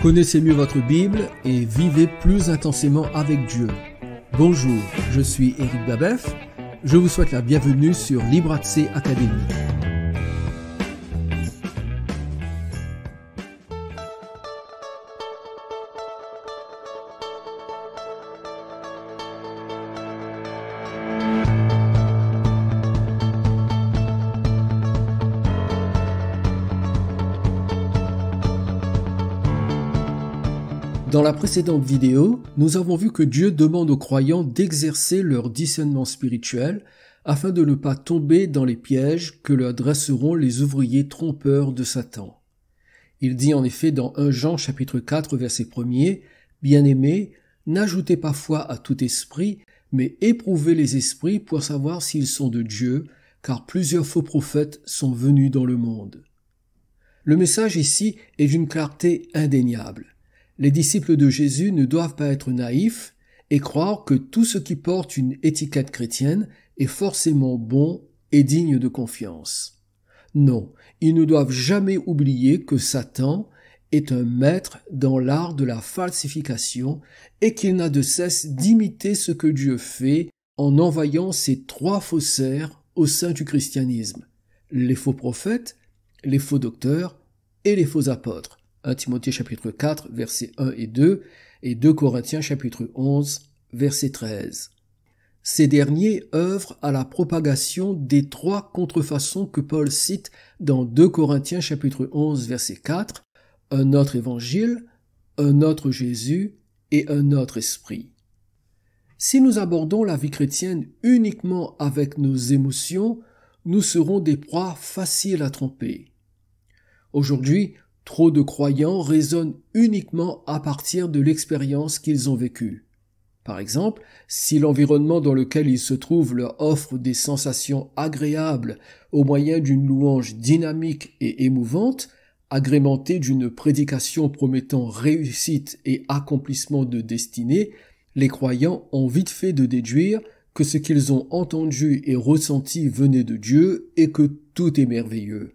Connaissez mieux votre Bible et vivez plus intensément avec Dieu. Bonjour, je suis Éric Babeuf. Je vous souhaite la bienvenue sur Libratse Academy. Dans la précédente vidéo, nous avons vu que Dieu demande aux croyants d'exercer leur discernement spirituel afin de ne pas tomber dans les pièges que leur dresseront les ouvriers trompeurs de Satan. Il dit en effet dans 1 Jean chapitre 4 verset 1er, « Bien-aimés, n'ajoutez pas foi à tout esprit, mais éprouvez les esprits pour savoir s'ils sont de Dieu, car plusieurs faux prophètes sont venus dans le monde. » Le message ici est d'une clarté indéniable. Les disciples de Jésus ne doivent pas être naïfs et croire que tout ce qui porte une étiquette chrétienne est forcément bon et digne de confiance. Non, ils ne doivent jamais oublier que Satan est un maître dans l'art de la falsification et qu'il n'a de cesse d'imiter ce que Dieu fait en envoyant ses trois faussaires au sein du christianisme, les faux prophètes, les faux docteurs et les faux apôtres. 1 Timothée chapitre 4 versets 1 et 2 et 2 Corinthiens chapitre 11 verset 13. Ces derniers œuvrent à la propagation des trois contrefaçons que Paul cite dans 2 Corinthiens chapitre 11 verset 4, un autre évangile, un autre Jésus et un autre esprit. Si nous abordons la vie chrétienne uniquement avec nos émotions, nous serons des proies faciles à tromper. Aujourd'hui, trop de croyants raisonnent uniquement à partir de l'expérience qu'ils ont vécue. Par exemple, si l'environnement dans lequel ils se trouvent leur offre des sensations agréables au moyen d'une louange dynamique et émouvante, agrémentée d'une prédication promettant réussite et accomplissement de destinée, les croyants ont vite fait de déduire que ce qu'ils ont entendu et ressenti venait de Dieu et que tout est merveilleux.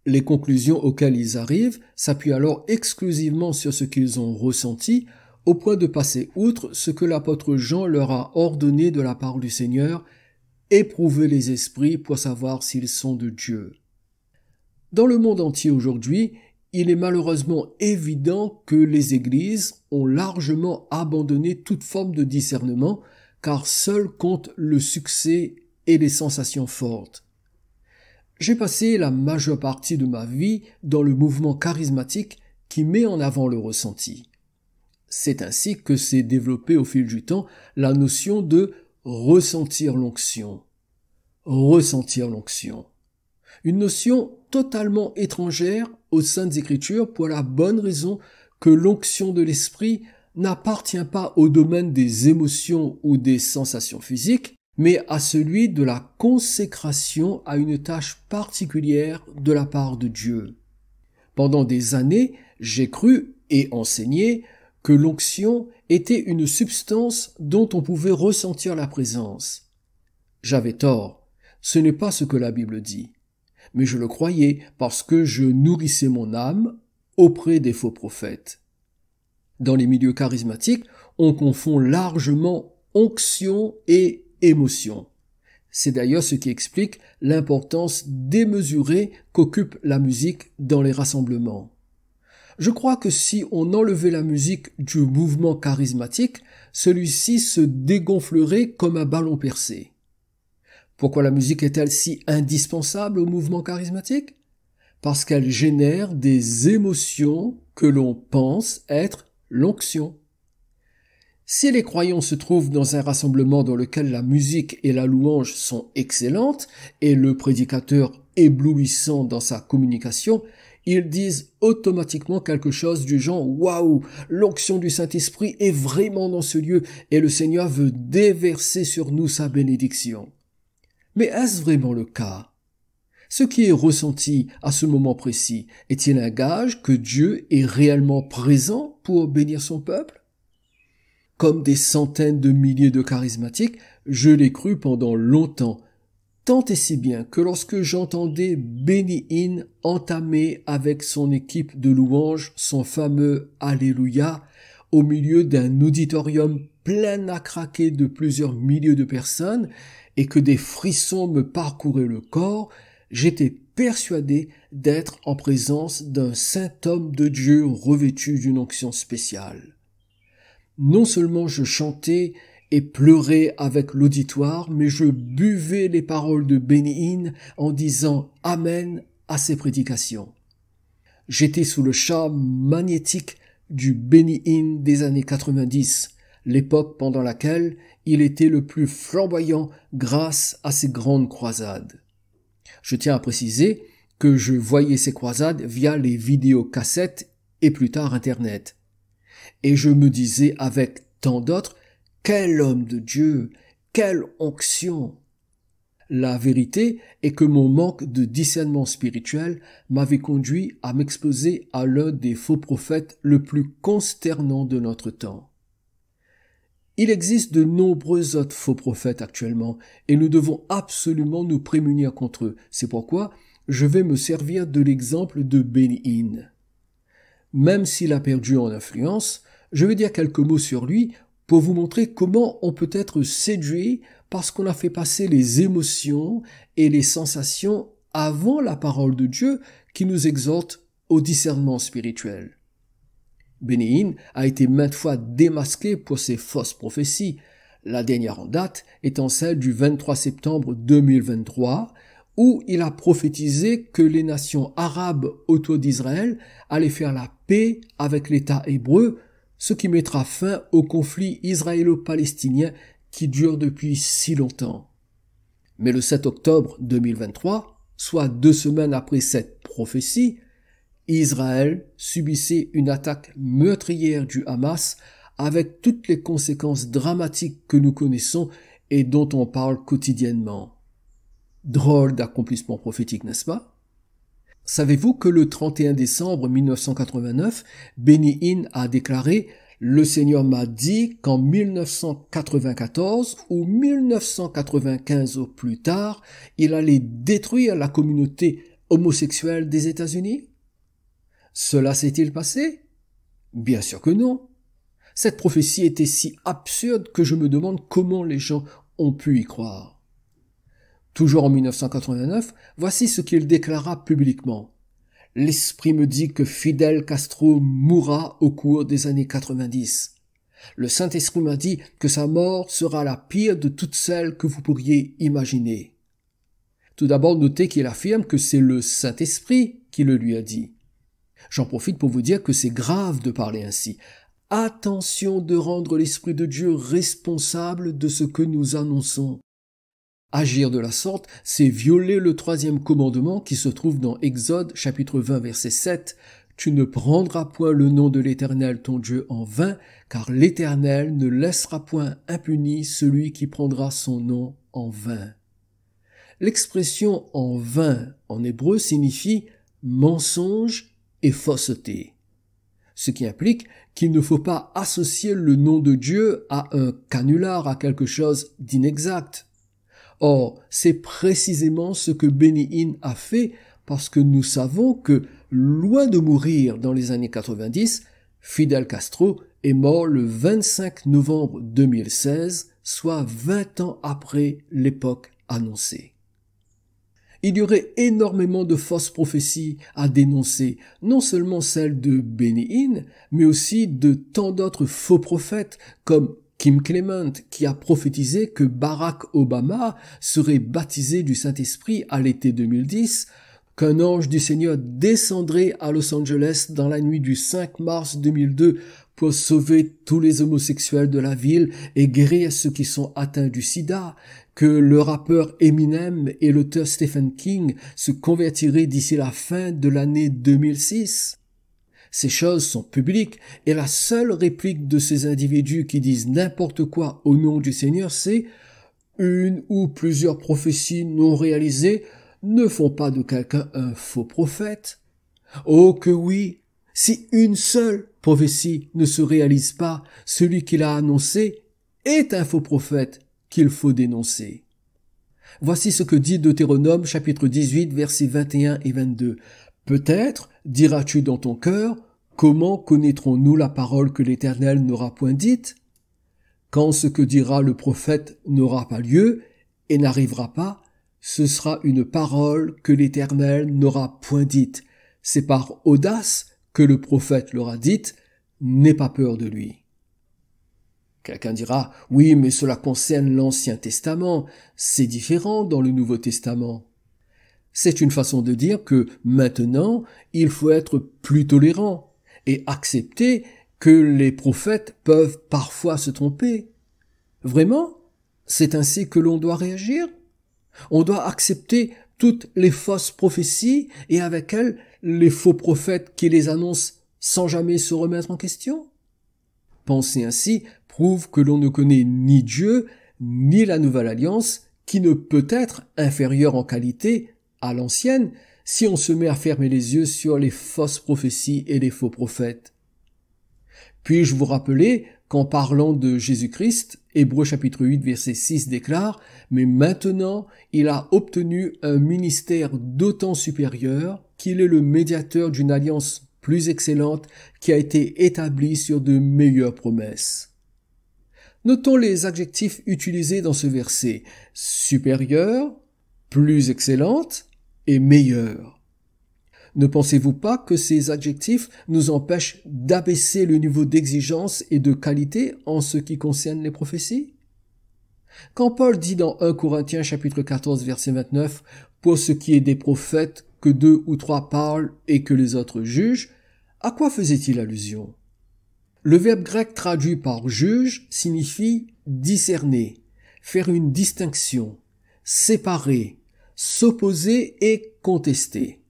Les conclusions auxquelles ils arrivent s'appuient alors exclusivement sur ce qu'ils ont ressenti, au point de passer outre ce que l'apôtre Jean leur a ordonné de la part du Seigneur, éprouver les esprits pour savoir s'ils sont de Dieu. Dans le monde entier aujourd'hui, il est malheureusement évident que les églises ont largement abandonné toute forme de discernement, car seul compte le succès et les sensations fortes. J'ai passé la majeure partie de ma vie dans le mouvement charismatique qui met en avant le ressenti. C'est ainsi que s'est développée au fil du temps la notion de ressentir l'onction. Ressentir l'onction. Une notion totalement étrangère aux Saintes Écritures pour la bonne raison que l'onction de l'esprit n'appartient pas au domaine des émotions ou des sensations physiques, mais à celui de la consécration à une tâche particulière de la part de Dieu. Pendant des années, j'ai cru et enseigné que l'onction était une substance dont on pouvait ressentir la présence. J'avais tort, ce n'est pas ce que la Bible dit, mais je le croyais parce que je nourrissais mon âme auprès des faux prophètes. Dans les milieux charismatiques, on confond largement onction et émotion. C'est d'ailleurs ce qui explique l'importance démesurée qu'occupe la musique dans les rassemblements. Je crois que si on enlevait la musique du mouvement charismatique, celui-ci se dégonflerait comme un ballon percé. Pourquoi la musique est-elle si indispensable au mouvement charismatique? Parce qu'elle génère des émotions que l'on pense être l'onction. Si les croyants se trouvent dans un rassemblement dans lequel la musique et la louange sont excellentes et le prédicateur éblouissant dans sa communication, ils disent automatiquement quelque chose du genre « Waouh, l'onction du Saint-Esprit est vraiment dans ce lieu et le Seigneur veut déverser sur nous sa bénédiction. » Mais est-ce vraiment le cas? Ce qui est ressenti à ce moment précis est-il un gage que Dieu est réellement présent pour bénir son peuple? Comme des centaines de milliers de charismatiques, je l'ai cru pendant longtemps, Tant et si bien que lorsque j'entendais Benny Hinn entamer avec son équipe de louanges son fameux Alléluia au milieu d'un auditorium plein à craquer de plusieurs milliers de personnes et que des frissons me parcouraient le corps, j'étais persuadé d'être en présence d'un saint homme de Dieu revêtu d'une onction spéciale. Non seulement je chantais et pleurais avec l'auditoire, mais je buvais les paroles de Benny Hinn en disant Amen à ses prédications. J'étais sous le charme magnétique du Benny Hinn des années 90, l'époque pendant laquelle il était le plus flamboyant grâce à ses grandes croisades. Je tiens à préciser que je voyais ces croisades via les vidéocassettes et plus tard Internet. Et je me disais avec tant d'autres, quel homme de Dieu, quelle onction! La vérité est que mon manque de discernement spirituel m'avait conduit à m'exposer à l'un des faux prophètes le plus consternant de notre temps. Il existe de nombreux autres faux prophètes actuellement et nous devons absolument nous prémunir contre eux. C'est pourquoi je vais me servir de l'exemple de Benny Hinn. Même s'il a perdu en influence, je vais dire quelques mots sur lui pour vous montrer comment on peut être séduit parce qu'on a fait passer les émotions et les sensations avant la parole de Dieu qui nous exhorte au discernement spirituel. Benny Hinn a été maintes fois démasqué pour ses fausses prophéties, la dernière en date étant celle du 23 septembre 2023, où il a prophétisé que les nations arabes autour d'Israël allaient faire la paix avec l'État hébreu, ce qui mettra fin au conflit israélo-palestinien qui dure depuis si longtemps. Mais le 7 octobre 2023, soit 2 semaines après cette prophétie, Israël subissait une attaque meurtrière du Hamas avec toutes les conséquences dramatiques que nous connaissons et dont on parle quotidiennement. Drôle d'accomplissement prophétique, n'est-ce pas? Savez-vous que le 31 décembre 1989, Benny Hinn a déclaré « Le Seigneur m'a dit qu'en 1994 ou 1995 au plus tard, il allait détruire la communauté homosexuelle des États-Unis » Cela s'est-il passé? Bien sûr que non. Cette prophétie était si absurde que je me demande comment les gens ont pu y croire. Toujours en 1989, voici ce qu'il déclara publiquement. « L'esprit me dit que Fidel Castro mourra au cours des années 90. Le Saint-Esprit m'a dit que sa mort sera la pire de toutes celles que vous pourriez imaginer. » Tout d'abord, notez qu'il affirme que c'est le Saint-Esprit qui le lui a dit. J'en profite pour vous dire que c'est grave de parler ainsi. Attention de rendre l'Esprit de Dieu responsable de ce que nous annonçons. Agir de la sorte, c'est violer le 3e commandement qui se trouve dans Exode chapitre 20 verset 7. Tu ne prendras point le nom de l'Éternel ton Dieu en vain, car l'Éternel ne laissera point impuni celui qui prendra son nom en vain. L'expression en vain en hébreu signifie mensonge et fausseté, ce qui implique qu'il ne faut pas associer le nom de Dieu à un canular, à quelque chose d'inexact. Or, c'est précisément ce que Benny Hinn a fait parce que nous savons que, loin de mourir dans les années 90, Fidel Castro est mort le 25 novembre 2016, soit 20 ans après l'époque annoncée. Il y aurait énormément de fausses prophéties à dénoncer, non seulement celles de Benny Hinn, mais aussi de tant d'autres faux prophètes comme Kim Clement, qui a prophétisé que Barack Obama serait baptisé du Saint-Esprit à l'été 2010, qu'un ange du Seigneur descendrait à Los Angeles dans la nuit du 5 mars 2002 pour sauver tous les homosexuels de la ville et guérir ceux qui sont atteints du sida, que le rappeur Eminem et l'auteur Stephen King se convertiraient d'ici la fin de l'année 2006. Ces choses sont publiques et la seule réplique de ces individus qui disent n'importe quoi au nom du Seigneur, c'est « une ou plusieurs prophéties non réalisées ne font pas de quelqu'un un faux prophète. » Oh que oui, si une seule prophétie ne se réalise pas, celui qui l'a annoncé est un faux prophète qu'il faut dénoncer. Voici ce que dit Deutéronome chapitre 18 versets 21 et 22. Peut-être diras-tu dans ton cœur, comment connaîtrons-nous la parole que l'Éternel n'aura point dite? Quand ce que dira le prophète n'aura pas lieu et n'arrivera pas, ce sera une parole que l'Éternel n'aura point dite. C'est par audace que le prophète l'aura dite, n'aie pas peur de lui. Quelqu'un dira, oui, mais cela concerne l'Ancien Testament, c'est différent dans le Nouveau Testament. C'est une façon de dire que maintenant, il faut être plus tolérant et accepter que les prophètes peuvent parfois se tromper. Vraiment? C'est ainsi que l'on doit réagir? On doit accepter toutes les fausses prophéties et avec elles les faux prophètes qui les annoncent sans jamais se remettre en question? Penser ainsi prouve que l'on ne connaît ni Dieu ni la Nouvelle Alliance qui ne peut être inférieure en qualité à l'ancienne si on se met à fermer les yeux sur les fausses prophéties et les faux prophètes. Puis-je vous rappeler qu'en parlant de Jésus-Christ, Hébreux chapitre 8 verset 6 déclare « Mais maintenant, il a obtenu un ministère d'autant supérieur qu'il est le médiateur d'une alliance plus excellente qui a été établie sur de meilleures promesses. » Notons les adjectifs utilisés dans ce verset « supérieur »,« plus excellente » et « meilleure ». Ne pensez-vous pas que ces adjectifs nous empêchent d'abaisser le niveau d'exigence et de qualité en ce qui concerne les prophéties? Quand Paul dit dans 1 Corinthiens chapitre 14 verset 29 « Pour ce qui est des prophètes, que 2 ou 3 parlent et que les autres jugent », à quoi faisait-il allusion? Le verbe grec traduit par « juge » signifie « discerner », faire une distinction, séparer, s'opposer et contester.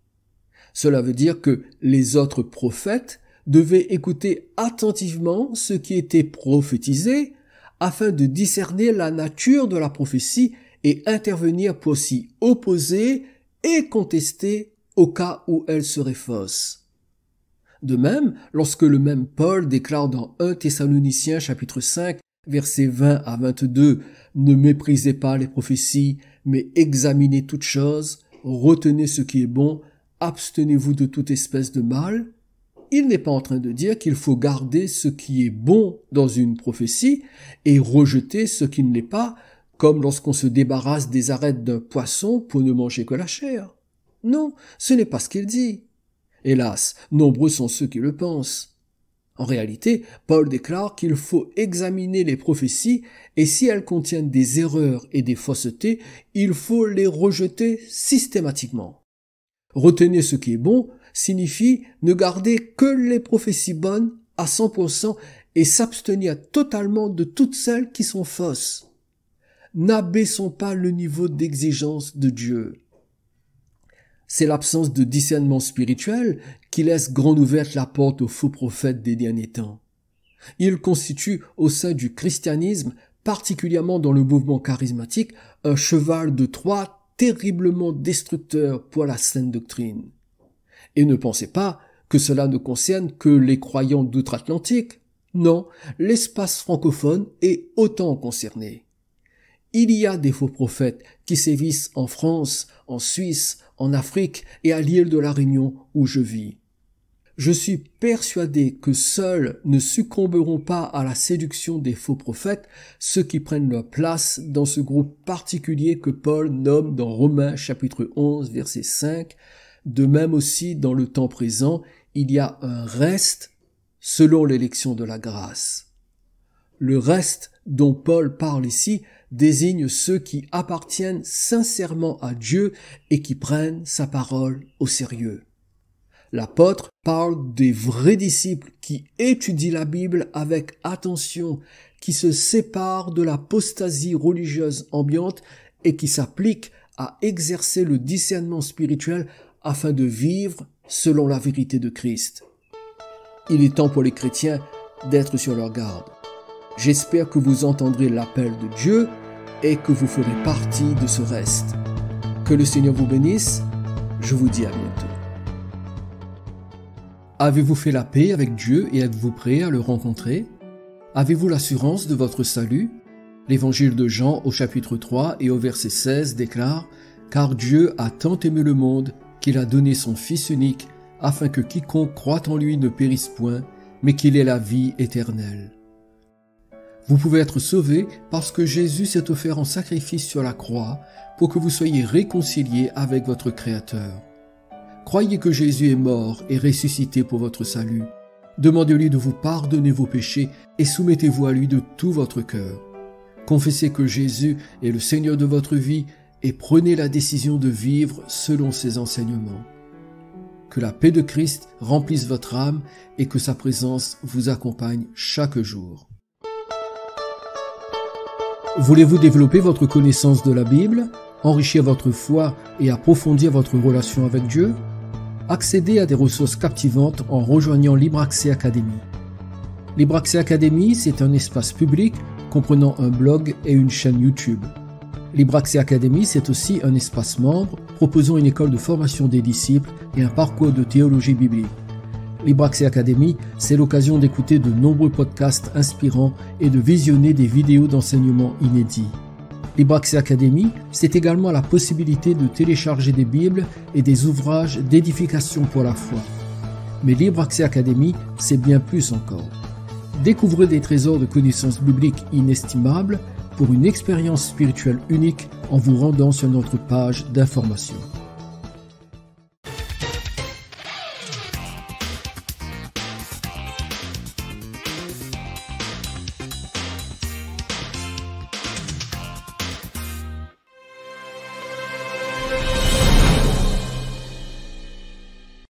Cela veut dire que les autres prophètes devaient écouter attentivement ce qui était prophétisé afin de discerner la nature de la prophétie et intervenir pour s'y opposer et contester au cas où elle serait fausse. De même, lorsque le même Paul déclare dans 1 Thessaloniciens chapitre 5 versets 20 à 22 « Ne méprisez pas les prophéties, mais examinez toutes choses, retenez ce qui est bon, abstenez-vous de toute espèce de mal », il n'est pas en train de dire qu'il faut garder ce qui est bon dans une prophétie et rejeter ce qui ne l'est pas, comme lorsqu'on se débarrasse des arêtes d'un poisson pour ne manger que la chair. Non, ce n'est pas ce qu'il dit. Hélas, nombreux sont ceux qui le pensent. En réalité, Paul déclare qu'il faut examiner les prophéties et si elles contiennent des erreurs et des faussetés, il faut les rejeter systématiquement. Retenir ce qui est bon signifie ne garder que les prophéties bonnes à 100% et s'abstenir totalement de toutes celles qui sont fausses. N'abaissons pas le niveau d'exigence de Dieu. C'est l'absence de discernement spirituel qui laisse grande ouverte la porte aux faux prophètes des derniers temps. Ils constituent au sein du christianisme, particulièrement dans le mouvement charismatique, un cheval de Troie terriblement destructeur pour la saine doctrine. Et ne pensez pas que cela ne concerne que les croyants d'outre-Atlantique. Non, l'espace francophone est autant concerné. Il y a des faux prophètes qui sévissent en France, en Suisse, en Afrique et à l'île de la Réunion où je vis. Je suis persuadé que seuls ne succomberont pas à la séduction des faux prophètes ceux qui prennent leur place dans ce groupe particulier que Paul nomme dans Romains chapitre 11 verset 5. De même aussi dans le temps présent, il y a un reste selon l'élection de la grâce. Le reste dont Paul parle ici désigne ceux qui appartiennent sincèrement à Dieu et qui prennent sa parole au sérieux. L'apôtre parle des vrais disciples qui étudient la Bible avec attention, qui se séparent de l'apostasie religieuse ambiante et qui s'appliquent à exercer le discernement spirituel afin de vivre selon la vérité de Christ. Il est temps pour les chrétiens d'être sur leur garde. J'espère que vous entendrez l'appel de Dieu et que vous ferez partie de ce reste. Que le Seigneur vous bénisse. Je vous dis à bientôt. Avez-vous fait la paix avec Dieu et êtes-vous prêt à le rencontrer? Avez-vous l'assurance de votre salut? L'évangile de Jean au chapitre 3 et au verset 16 déclare « Car Dieu a tant aimé le monde qu'il a donné son Fils unique, afin que quiconque croit en lui ne périsse point, mais qu'il ait la vie éternelle. » Vous pouvez être sauvé parce que Jésus s'est offert en sacrifice sur la croix pour que vous soyez réconciliés avec votre Créateur. Croyez que Jésus est mort et ressuscité pour votre salut. Demandez-lui de vous pardonner vos péchés et soumettez-vous à lui de tout votre cœur. Confessez que Jésus est le Seigneur de votre vie et prenez la décision de vivre selon ses enseignements. Que la paix de Christ remplisse votre âme et que sa présence vous accompagne chaque jour. Voulez-vous développer votre connaissance de la Bible, enrichir votre foi et approfondir votre relation avec Dieu? Accédez à des ressources captivantes en rejoignant Libre Accès Academy. Libre Accès Academy, c'est un espace public comprenant un blog et une chaîne YouTube. Libre Accès Academy, c'est aussi un espace membre proposant une école de formation des disciples et un parcours de théologie biblique. Libre Accès Academy, c'est l'occasion d'écouter de nombreux podcasts inspirants et de visionner des vidéos d'enseignement inédits. Libre Accès Academy, c'est également la possibilité de télécharger des Bibles et des ouvrages d'édification pour la foi. Mais Libre Accès Academy, c'est bien plus encore. Découvrez des trésors de connaissances bibliques inestimables pour une expérience spirituelle unique en vous rendant sur notre page d'information.